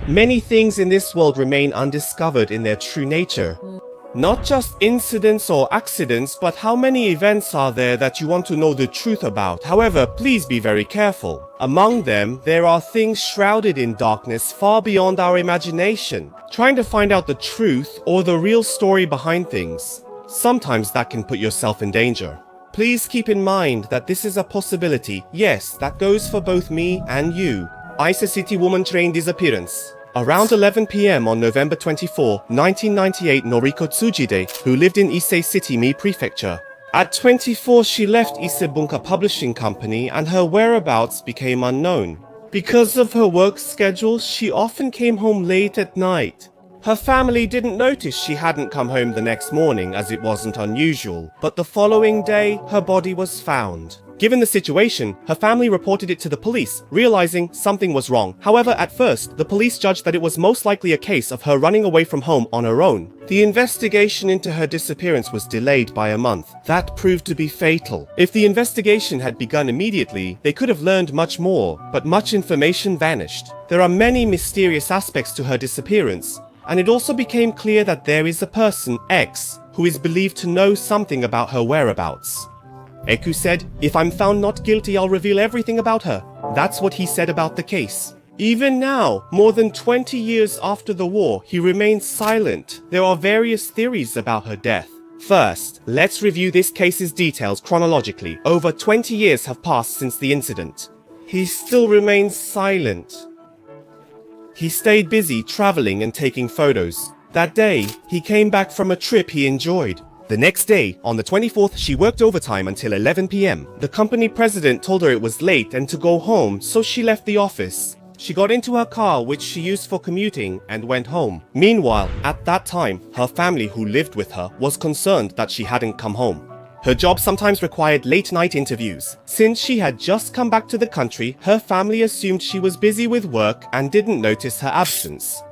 Many things in this world remain undiscovered in their true nature. Not just incidents or accidents, but how many events are there that you want to know the truth about? However, please be very careful. Among them, there are things shrouded in darkness far beyond our imagination. Trying to find out the truth or the real story behind things, sometimes that can put yourself in danger. Please keep in mind that this is a possibility. Yes, that goes for both me and you. Ise City woman train disappearance. Around 11 p.m. on November 24, 1998, Noriko Tsujide, who lived in Ise City, Mie Prefecture. At 24, she left Ise Bunka Publishing Company and her whereabouts became unknown. Because of her work schedule, she often came home late at night. Her family didn't notice she hadn't come home the next morning, as it wasn't unusual, but the following day, her body was found. Given the situation, her family reported it to the police, realizing something was wrong. However, at first, the police judged that it was most likely a case of her running away from home on her own. The investigation into her disappearance was delayed by a month. That proved to be fatal. If the investigation had begun immediately, they could have learned much more, but much information vanished. There are many mysterious aspects to her disappearance, and it also became clear that there is a person, X, who is believed to know something about her whereabouts. Eku said, "If I'm found not guilty, I'll reveal everything about her." That's what he said about the case. Even now, more than 20 years after the war, he remains silent. There are various theories about her death. First, let's review this case's details chronologically. Over 20 years have passed since the incident. He still remains silent. He stayed busy traveling and taking photos. That day, he came back from a trip he enjoyed. The next day, on the 24th, she worked overtime until 11 p.m. The company president told her it was late and to go home, so she left the office. She got into her car, which she used for commuting, and went home. Meanwhile, at that time, her family who lived with her was concerned that she hadn't come home. Her job sometimes required late-night interviews. Since she had just come back to the country, her family assumed she was busy with work and didn't notice her absence.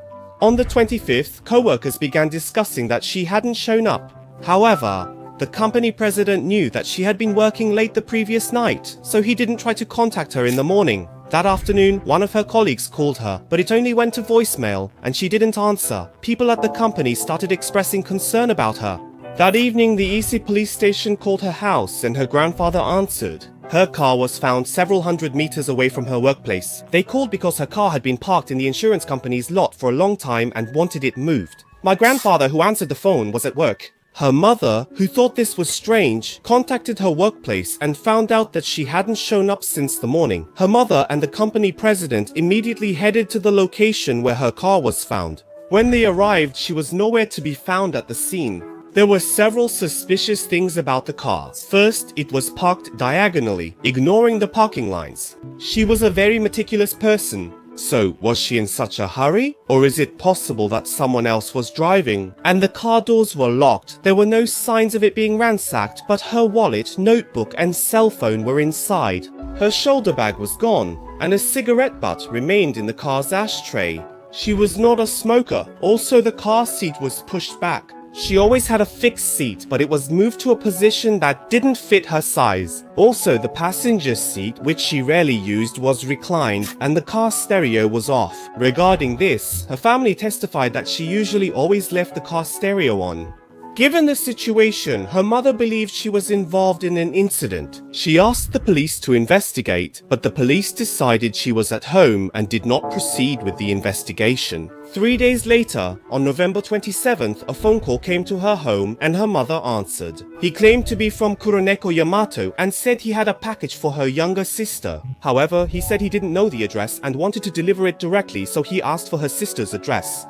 On the 25th, co-workers began discussing that she hadn't shown up. However, the company president knew that she had been working late the previous night, so he didn't try to contact her in the morning. That afternoon, one of her colleagues called her, but it only went to voicemail, and she didn't answer. People at the company started expressing concern about her. That evening, the Ise police station called her house, and her grandfather answered. Her car was found several hundred meters away from her workplace. They called because her car had been parked in the insurance company's lot for a long time and wanted it moved. My grandfather, who answered the phone, was at work. Her mother, who thought this was strange, contacted her workplace and found out that she hadn't shown up since the morning. Her mother and the company president immediately headed to the location where her car was found. When they arrived, she was nowhere to be found at the scene. There were several suspicious things about the car. First, it was parked diagonally, ignoring the parking lines. She was a very meticulous person. So, was she in such a hurry? Or is it possible that someone else was driving? And the car doors were locked. There were no signs of it being ransacked, but her wallet, notebook, and cell phone were inside. Her shoulder bag was gone, and a cigarette butt remained in the car's ashtray. She was not a smoker. Also, the car seat was pushed back. She always had a fixed seat, but it was moved to a position that didn't fit her size. Also, the passenger seat, which she rarely used, was reclined, and the car stereo was off. Regarding this, her family testified that she usually always left the car stereo on. Given the situation, her mother believed she was involved in an incident. She asked the police to investigate, but the police decided she was at home and did not proceed with the investigation. 3 days later, on November 27th, a phone call came to her home and her mother answered. He claimed to be from Kuroneko Yamato and said he had a package for her younger sister. However, he said he didn't know the address and wanted to deliver it directly, so he asked for her sister's address.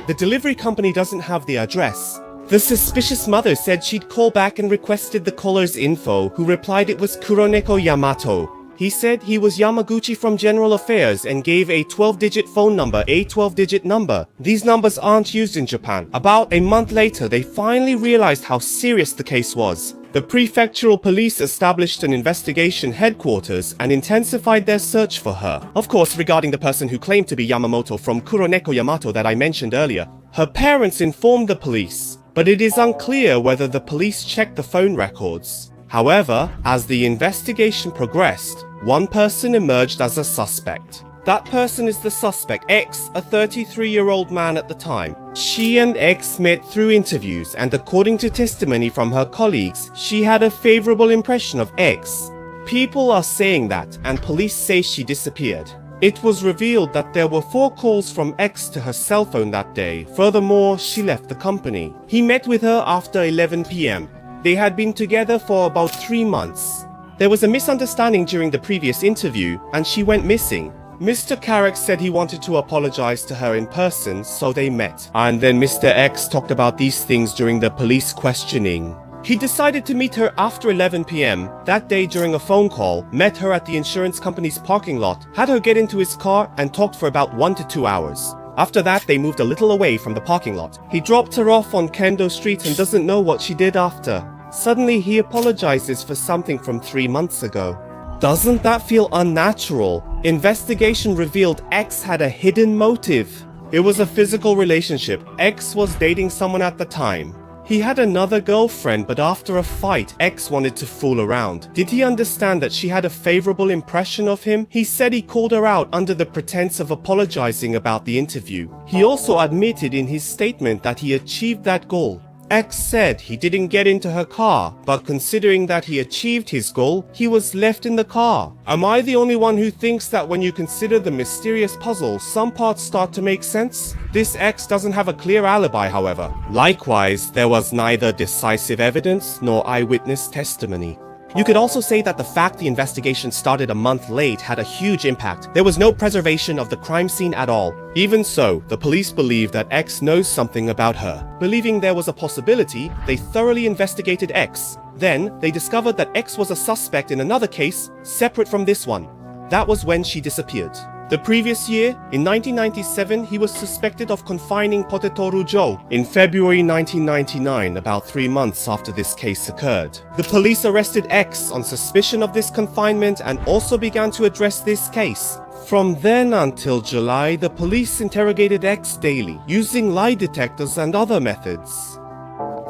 The delivery company doesn't have the address. The suspicious mother said she'd call back and requested the caller's info, who replied it was Kuroneko Yamato. He said he was Yamaguchi from General Affairs and gave a 12-digit phone number, a 12-digit number. These numbers aren't used in Japan. About a month later, they finally realized how serious the case was. The prefectural police established an investigation headquarters and intensified their search for her. Of course, regarding the person who claimed to be Yamamoto from Kuroneko Yamato that I mentioned earlier, her parents informed the police, but it is unclear whether the police checked the phone records. However, as the investigation progressed, one person emerged as a suspect. That person is the suspect, X, a 33-year-old man at the time. She and X met through interviews, and according to testimony from her colleagues, she had a favorable impression of X. People are saying that, and police say she disappeared. It was revealed that there were 4 calls from X to her cell phone that day. Furthermore, she left the company. He met with her after 11 p.m. They had been together for about 3 months. There was a misunderstanding during the previous interview, and she went missing. Mr. Carrick said he wanted to apologize to her in person, so they met. And then Mr. X talked about these things during the police questioning. He decided to meet her after 11 p.m. that day during a phone call, met her at the insurance company's parking lot, had her get into his car, and talked for about 1 to 2 hours. After that, they moved a little away from the parking lot. He dropped her off on Kendo Street and doesn't know what she did after. Suddenly, he apologizes for something from 3 months ago. Doesn't that feel unnatural? Investigation revealed X had a hidden motive. It was a physical relationship. X was dating someone at the time. He had another girlfriend, but after a fight, X wanted to fool around. Did he understand that she had a favorable impression of him? He said he called her out under the pretense of apologizing about the interview. He also admitted in his statement that he achieved that goal. X said he didn't get into her car, but considering that he achieved his goal, he was left in the car. Am I the only one who thinks that when you consider the mysterious puzzle, some parts start to make sense? This X doesn't have a clear alibi, however. Likewise, there was neither decisive evidence nor eyewitness testimony. You could also say that the fact the investigation started a month late had a huge impact. There was no preservation of the crime scene at all. Even so, the police believe that X knows something about her. Believing there was a possibility, they thoroughly investigated X. Then, they discovered that X was a suspect in another case, separate from this one. That was when she disappeared. The previous year, in 1997, he was suspected of confining Potetoru Joe. In February 1999, about 3 months after this case occurred, the police arrested X on suspicion of this confinement and also began to address this case. From then until July, the police interrogated X daily, using lie detectors and other methods.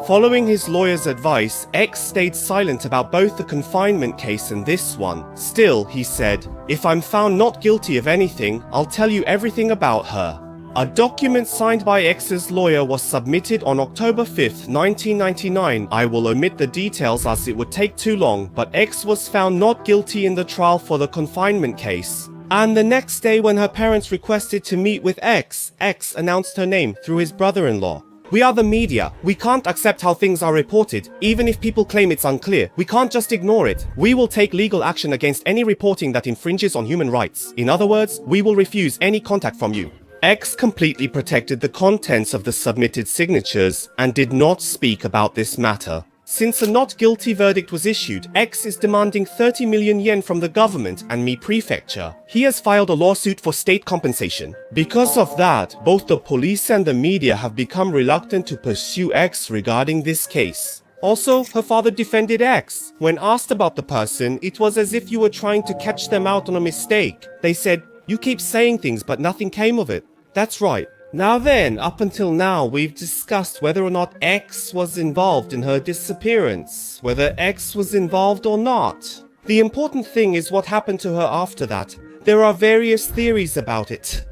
Following his lawyer's advice, X stayed silent about both the confinement case and this one. Still, he said, "If I'm found not guilty of anything, I'll tell you everything about her." A document signed by X's lawyer was submitted on October 5th, 1999. I will omit the details as it would take too long, but X was found not guilty in the trial for the confinement case. And the next day when her parents requested to meet with X announced her name through his brother-in-law. "We are the media. We can't accept how things are reported. Even if people claim it's unclear, we can't just ignore it. We will take legal action against any reporting that infringes on human rights. In other words, we will refuse any contact from you." X completely protected the contents of the submitted signatures and did not speak about this matter. Since a not guilty verdict was issued, X is demanding 30 million yen from the government and Mie Prefecture. He has filed a lawsuit for state compensation. Because of that, both the police and the media have become reluctant to pursue X regarding this case. Also, her father defended X. When asked about the person, it was as if you were trying to catch them out on a mistake. They said, "You keep saying things but nothing came of it." That's right. Now then, up until now, we've discussed whether or not X was involved in her disappearance, whether X was involved or not. The important thing is what happened to her after that. There are various theories about it.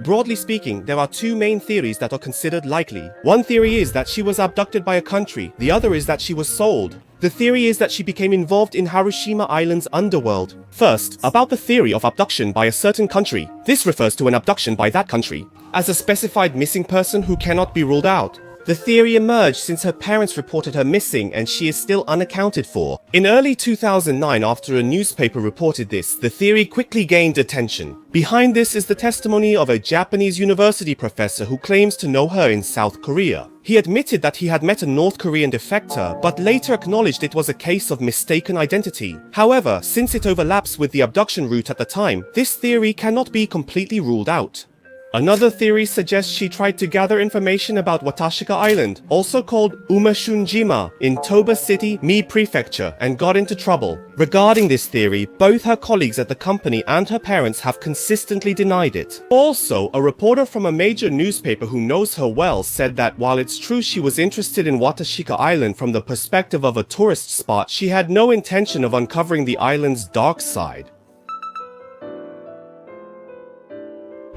Broadly speaking, there are 2 main theories that are considered likely. One theory is that she was abducted by a country, the other is that she was sold. The theory is that she became involved in Harushima Island's underworld. First, about the theory of abduction by a certain country. This refers to an abduction by that country as a specified missing person who cannot be ruled out. The theory emerged since her parents reported her missing and she is still unaccounted for. In early 2009, after a newspaper reported this, the theory quickly gained attention. Behind this is the testimony of a Japanese university professor who claims to know her in South Korea. He admitted that he had met a North Korean defector, but later acknowledged it was a case of mistaken identity. However, since it overlaps with the abduction route at the time, this theory cannot be completely ruled out. Another theory suggests she tried to gather information about Watashika Island, also called Umeshunjima, in Toba City, Mie Prefecture, and got into trouble. Regarding this theory, both her colleagues at the company and her parents have consistently denied it. Also, a reporter from a major newspaper who knows her well said that while it's true she was interested in Watashika Island from the perspective of a tourist spot, she had no intention of uncovering the island's dark side.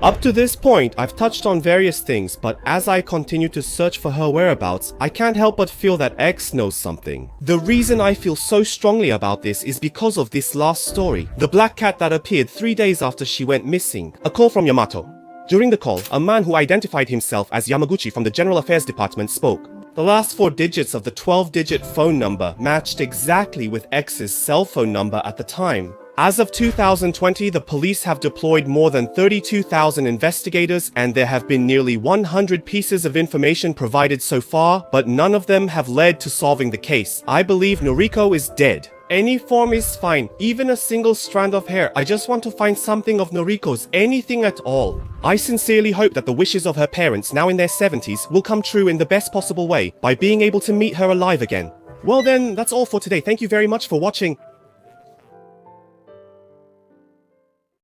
Up to this point, I've touched on various things, but as I continue to search for her whereabouts, I can't help but feel that X knows something. The reason I feel so strongly about this is because of this last story, the black cat that appeared 3 days after she went missing. A call from Yamato. During the call, a man who identified himself as Yamaguchi from the General Affairs Department spoke. The last 4 digits of the 12-digit phone number matched exactly with X's cell phone number at the time. As of 2020, the police have deployed more than 32,000 investigators, and there have been nearly 100 pieces of information provided so far, but none of them have led to solving the case. I believe Noriko is dead. Any form is fine, even a single strand of hair. I just want to find something of Noriko's, anything at all. I sincerely hope that the wishes of her parents, now in their 70s, will come true in the best possible way, by being able to meet her alive again. Well then, that's all for today. Thank you very much for watching.